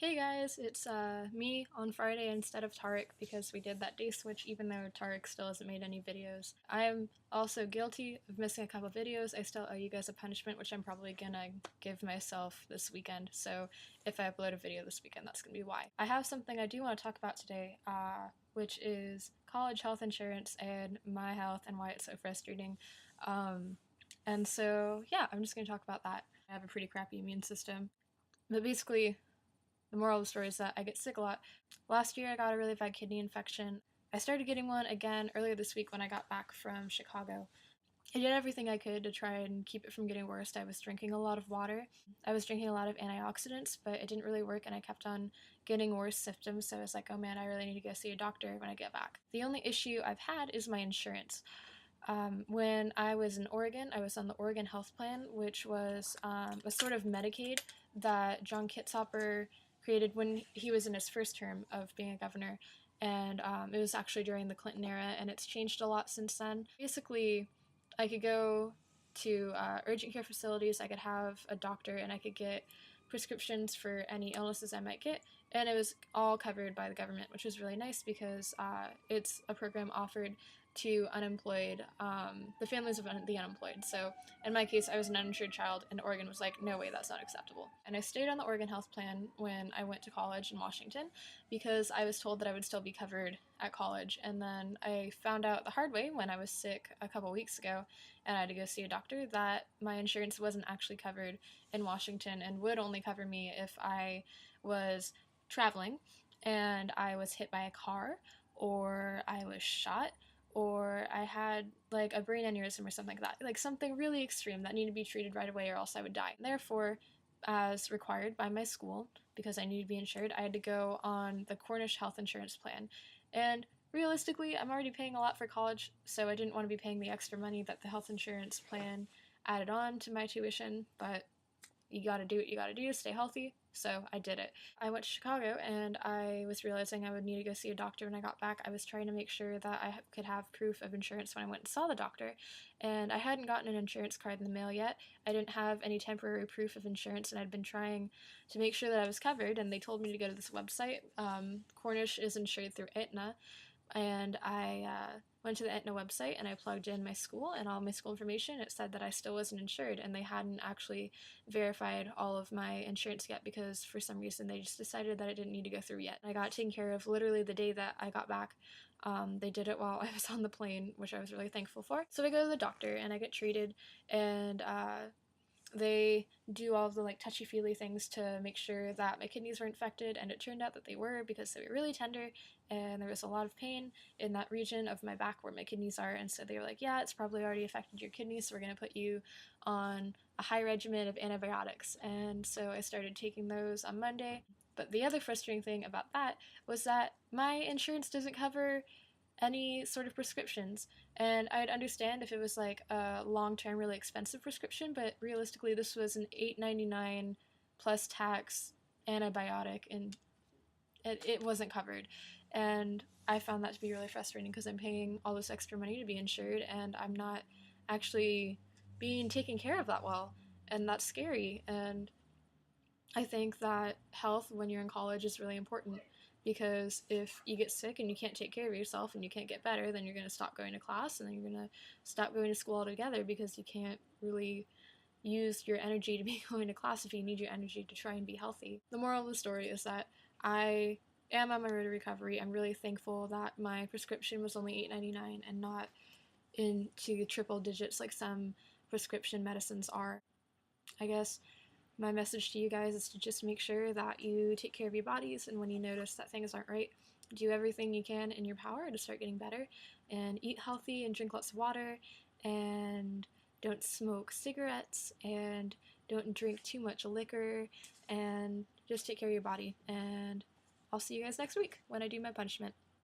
Hey guys, it's me on Friday instead of Tarek because we did that day switch even though Tarek still hasn't made any videos. I am also guilty of missing a couple videos. I still owe you guys a punishment, which I'm probably gonna give myself this weekend. So if I upload a video this weekend, that's gonna be why. I have something I do want to talk about today, which is college health insurance and my health and why it's so frustrating. And so yeah, I'm just gonna talk about that. I have a pretty crappy immune system. But basically, the moral of the story is that I get sick a lot. Last year, I got a really bad kidney infection. I started getting one again earlier this week when I got back from Chicago. I did everything I could to try and keep it from getting worse. I was drinking a lot of water. I was drinking a lot of antioxidants, but it didn't really work, and I kept on getting worse symptoms. So I was like, oh man, I really need to go see a doctor when I get back. The only issue I've had is my insurance. When I was in Oregon, I was on the Oregon Health Plan, which was a sort of Medicaid that John Kitzhaber created when he was in his first term of being a governor. And it was actually during the Clinton era, and it's changed a lot since then. Basically, I could go to urgent care facilities, I could have a doctor, and I could get prescriptions for any illnesses I might get, and it was all covered by the government, which was really nice because it's a program offered to unemployed, the families of the unemployed. So in my case, I was an uninsured child, and Oregon was like, no way, that's not acceptable. And I stayed on the Oregon Health Plan when I went to college in Washington because I was told that I would still be covered at college. And then I found out the hard way when I was sick a couple weeks ago and I had to go see a doctor that my insurance wasn't actually covered in Washington and would only cover me if I was traveling and I was hit by a car or I was shot or I had like a brain aneurysm or something like that, like something really extreme that needed to be treated right away or else I would die. Therefore, as required by my school, because I needed to be insured, I had to go on the Cornish health insurance plan. And realistically, I'm already paying a lot for college, so I didn't want to be paying the extra money that the health insurance plan added on to my tuition, but you gotta do what you gotta do to stay healthy, so I did it. I went to Chicago and I was realizing I would need to go see a doctor when I got back. I was trying to make sure that I could have proof of insurance when I went and saw the doctor, and I hadn't gotten an insurance card in the mail yet. I didn't have any temporary proof of insurance, and I'd been trying to make sure that I was covered, and they told me to go to this website. Cornish is insured through Aetna, and I went to the Aetna website and I plugged in my school and all my school information. It said that I still wasn't insured, and they hadn't actually verified all of my insurance yet because for some reason they just decided that it didn't need to go through yet. I got taken care of literally the day that I got back. They did it while I was on the plane, which I was really thankful for. So I go to the doctor and I get treated, and they do all of the like touchy-feely things to make sure that my kidneys were infected, and it turned out that they were because they were really tender and there was a lot of pain in that region of my back where my kidneys are, and so they were like, yeah, it's probably already affected your kidneys, so we're going to put you on a high regimen of antibiotics. And so I started taking those on Monday. But the other frustrating thing about that was that my insurance doesn't cover any sort of prescriptions. And I'd understand if it was like a long-term, really expensive prescription, but realistically, this was an $8.99 plus tax antibiotic, and it wasn't covered. And I found that to be really frustrating because I'm paying all this extra money to be insured, and I'm not actually being taken care of that well. And that's scary. And I think that health when you're in college is really important because if you get sick and you can't take care of yourself and you can't get better, then you're going to stop going to class, and then you're going to stop going to school altogether because you can't really use your energy to be going to class if you need your energy to try and be healthy. The moral of the story is that I am on my road to recovery. I'm really thankful that my prescription was only $8.99 and not into triple digits like some prescription medicines are. I guess my message to you guys is to just make sure that you take care of your bodies, and when you notice that things aren't right, do everything you can in your power to start getting better, and eat healthy and drink lots of water, and don't smoke cigarettes, and don't drink too much liquor, and just take care of your body. And I'll see you guys next week when I do my punishment.